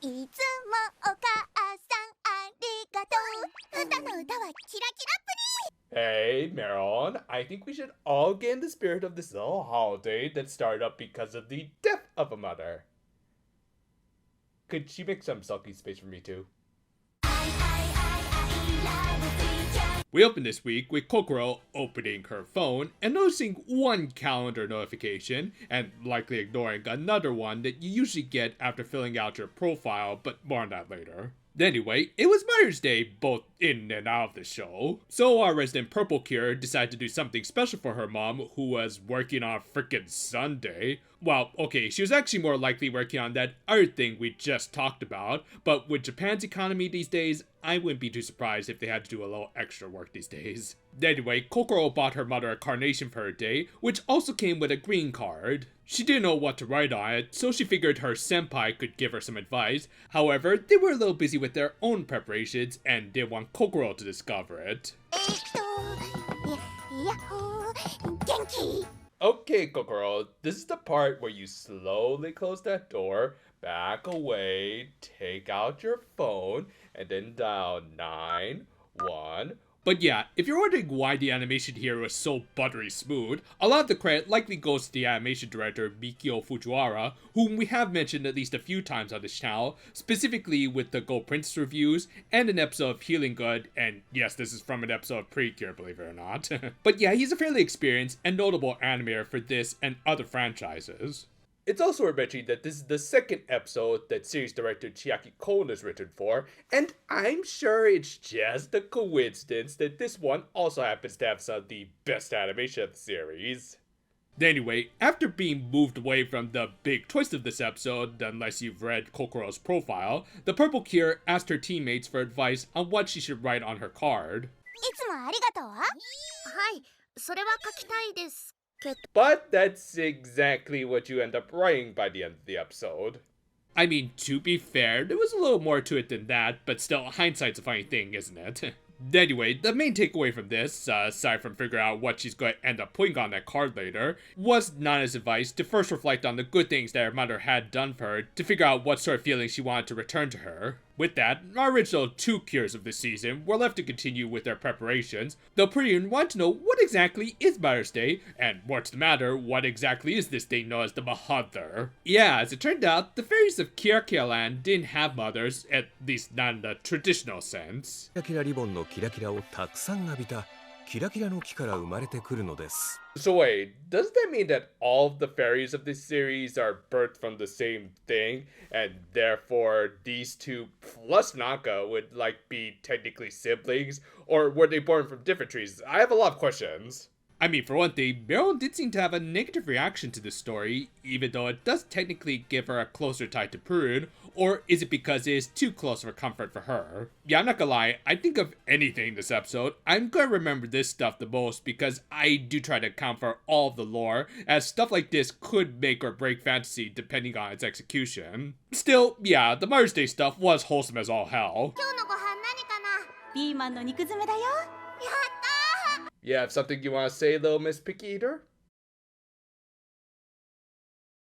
いつもお母さんありがとう。歌の歌はキラキラ Hey, Marilyn, I think we should all get in the spirit of this little holiday that started up because of the death of a mother. Could she make some sulky space for me too? We opened this week with Kokoro opening her phone and noticing one calendar notification, and likely ignoring another one that you usually get after filling out your profile, but more on that later. Anyway, it was Mother's Day both in and out of the show, so our resident Precure decided to do something special for her mom, who was working on a frickin' Sunday. Well, okay, she was actually more likely working on that other thing we just talked about, but with Japan's economy these days, I wouldn't be too surprised if they had to do a little extra work these days. Anyway, Kokoro bought her mother a carnation for her day, which also came with a green card. She didn't know what to write on it, so she figured her senpai could give her some advice. However, they were a little busy with their own preparations and didn't want Kokoro to discover it. Okay, Kokoro, this is the part where you slowly close that door, back away, take out your phone, and then dial 911. But yeah, if you're wondering why the animation here was so buttery smooth, a lot of the credit likely goes to the animation director Mikio Fujiwara, whom we have mentioned at least a few times on this channel, specifically with the Go Princess reviews, and an episode of Healing Good, and yes, this is from an episode of Precure, believe it or not. But yeah, he's a fairly experienced and notable animator for this and other franchises. It's also worth mentioning that this is the second episode that series director Chiaki Kon is written for, and I'm sure it's just a coincidence that this one also happens to have some of the best animation of the series. Anyway, after being moved away from the big twist of this episode, unless you've read Kokoro's profile, the Purple Cure asked her teammates for advice on what she should write on her card. いつもありがとう。はい、それは書きたいです。But that's exactly what you end up writing by the end of the episode. I mean, to be fair, there was a little more to it than that, but still, hindsight's a funny thing, isn't it? Anyway, the main takeaway from this, aside from figuring out what she's going to end up putting on that card later, was Nana's advice to first reflect on the good things that her mother had done for her to figure out what sort of feelings she wanted to return to her. With that, our original 2 cures of this season were left to continue with their preparations, though Precure wanted to know what exactly is Mother's Day, and more to the matter, what exactly is this day known as the Mother? Yeah, as it turned out, the fairies of Kira Land didn't have mothers, at least not in the traditional sense. キラキラリボンのキラキラをたくさん浴びたキラキラの木から生まれてくるのです。 So wait, does that mean that all of the fairies of this series are birthed from the same thing, and therefore these two plus Naka would be technically siblings, or were they born from different trees? I have a lot of questions. I mean, for one thing, Meryl did seem to have a negative reaction to this story, even though it does technically give her a closer tie to Prune, or is it because it is too close of a comfort for her? Yeah, I'm not gonna lie, I think of anything this episode, I'm gonna remember this stuff the most because I do try to account for all of the lore, as stuff like this could make or break fantasy depending on its execution. Still, yeah, the Mother's Day stuff was wholesome as all hell. 今日のご飯何かな。ピーマンの肉詰めだよ。やったー。 You have something you want to say, little Miss Picky Eater?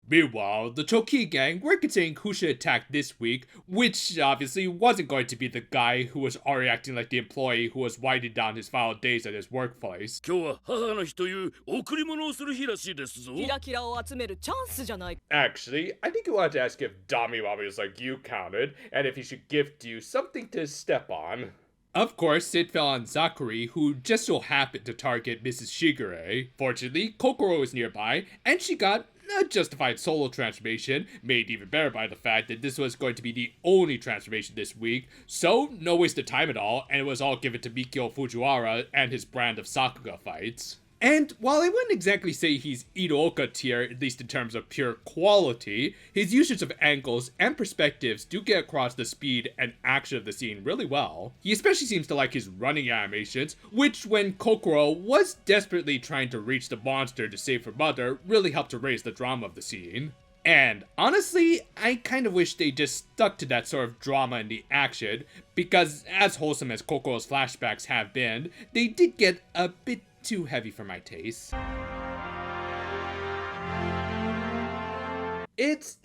Meanwhile, the Choki gang were considering who should attack this week, which obviously wasn't going to be the guy who was already acting like the employee who was winding down his final days at his workplace. 今日は母の日という贈り物をする日らしいですぞ。キラキラを集めるチャンスじゃない。 Actually, I think you wanted to ask if Dami Mommies like you counted, and if he should gift you something to step on. Of course, it fell on Zachary, who just so happened to target Mrs. Shigure. Fortunately, Kokoro was nearby, and she got a justified solo transformation, made even better by the fact that this was going to be the only transformation this week, so no waste of time at all, and it was all given to Mikio Fujiwara and his brand of Sakuga fights. And while I wouldn't exactly say he's Itooka tier, at least in terms of pure quality, his usage of angles and perspectives do get across the speed and action of the scene really well. He especially seems to like his running animations, which when Kokoro was desperately trying to reach the monster to save her mother, really helped to raise the drama of the scene. And honestly, I kind of wish they just stuck to that sort of drama in the action, because as wholesome as Kokoro's flashbacks have been, they did get a bit too heavy for my taste. It's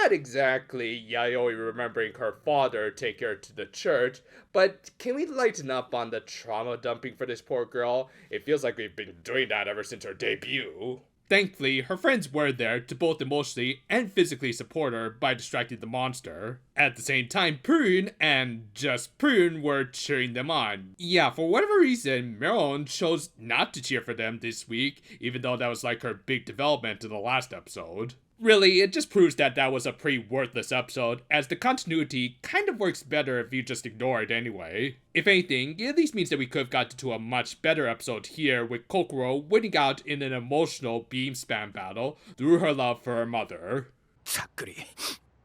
not exactly Yayoi remembering her father take her to the church, but can we lighten up on the trauma dumping for this poor girl? It feels like we've been doing that ever since her debut. Thankfully, her friends were there to both emotionally and physically support her by distracting the monster. At the same time, Prune and just Prune were cheering them on. Yeah, for whatever reason, Meron chose not to cheer for them this week, even though that was like her big development in the last episode. Really, it just proves that that was a pretty worthless episode, as the continuity kind of works better if you just ignore it anyway. If anything, it at least means that we could have gotten to a much better episode here, with Kokoro winning out in an emotional beam spam battle through her love for her mother. さっくり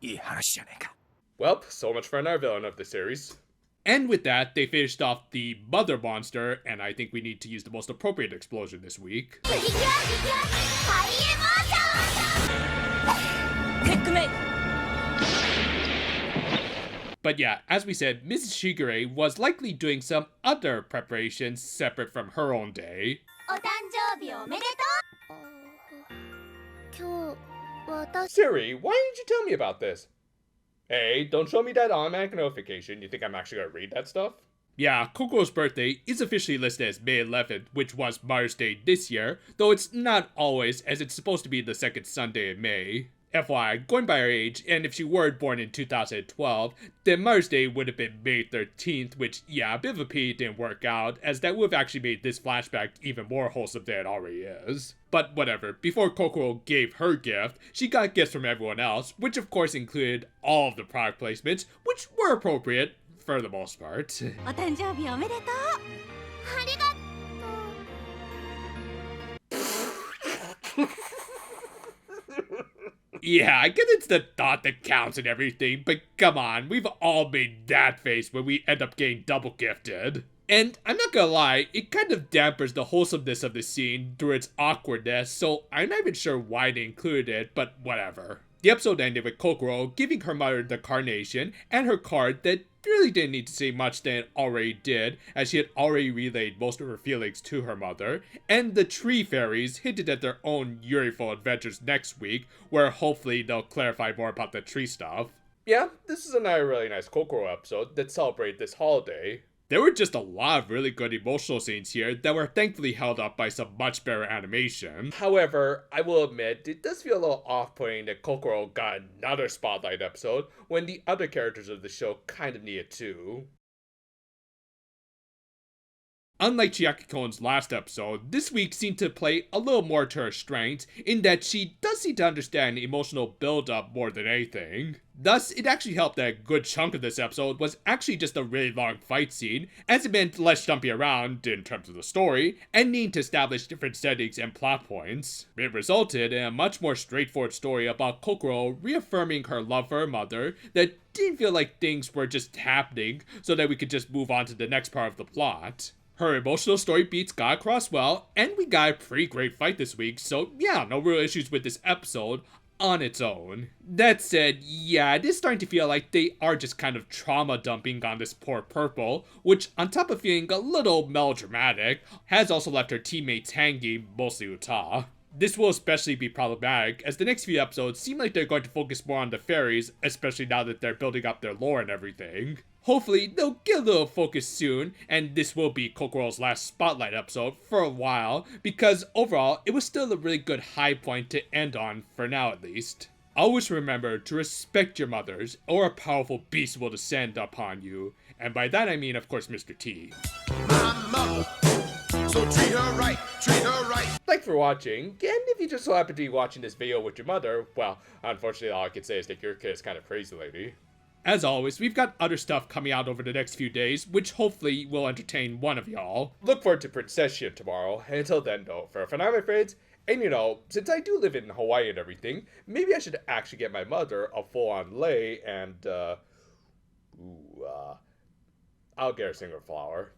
いい話じゃねえか。 Well, so much for our villain of the series. And with that, they finished off the mother monster, and I think we need to use the most appropriate explosion this week. But yeah, as we said, Mrs. Shigure was likely doing some other preparations separate from her own day. お誕生日おめでとう。今日私 Siri, why didn't you tell me about this? Hey, don't show me that automatic notification. You think I'm actually gonna read that stuff? Yeah, Kokoro's birthday is officially listed as May 11th, which was Mother's Day this year, though it's not always, as it's supposed to be the second Sunday in May. FYI, going by her age, and if she were born in 2012, then Mother's Day would have been May 13th, which, yeah, a bit of a pity didn't work out, as that would have actually made this flashback even more wholesome than it already is. But whatever, before Kokoro gave her gift, she got gifts from everyone else, which of course included all of the product placements, which were appropriate, for the most part. お誕生日おめでとう。ありがとう。 Yeah, I guess it's the thought that counts and everything, but come on, we've all made that face when we end up getting double gifted. And I'm not gonna lie, it kind of dampers the wholesomeness of the scene through its awkwardness, so I'm not even sure why they included it, but whatever. The episode ended with Kokoro giving her mother the carnation and her card that really didn't need to say much than it already did, as she had already relayed most of her feelings to her mother, and the tree fairies hinted at their own Yuriful adventures next week, where hopefully they'll clarify more about the tree stuff. Yeah, this is another really nice Kokoro episode that celebrated this holiday. There were just a lot of really good emotional scenes here that were thankfully held up by some much better animation. However, I will admit, it does feel a little off-putting that Kokoro got another spotlight episode when the other characters of the show kind of need it too. Unlike Chiaki Kon's last episode, this week seemed to play a little more to her strengths, in that she does seem to understand emotional build-up more than anything. Thus, it actually helped that a good chunk of this episode was actually just a really long fight scene, as it meant less jumping around in terms of the story, and needing to establish different settings and plot points. It resulted in a much more straightforward story about Kokoro reaffirming her love for her mother that didn't feel like things were just happening so that we could just move on to the next part of the plot. Her emotional story beats got across well, and we got a pretty great fight this week, so yeah, no real issues with this episode on its own. That said, yeah, it is starting to feel like they are just kind of trauma dumping on this poor Purple, which, on top of feeling a little melodramatic, has also left her teammates hanging, mostly Uta. This will especially be problematic, as the next few episodes seem like they're going to focus more on the fairies, especially now that they're building up their lore and everything. Hopefully, they'll get a little focus soon, and this will be Kokoro's last spotlight episode for a while, because overall, it was still a really good high point to end on, for now at least. Always remember to respect your mothers, or a powerful beast will descend upon you, and by that I mean, of course, Mr. T. Mama, so treat her right, treat her right. Thanks for watching, and if you just so happen to be watching this video with your mother, well, unfortunately all I can say is that your kid is kind of crazy lately. As always, we've got other stuff coming out over the next few days, which hopefully will entertain one of y'all. Look forward to Princessia tomorrow, and until then though, for now my friends, and you know, since I do live in Hawaii and everything, maybe I should actually get my mother a full-on lei and, I'll get her a single flower.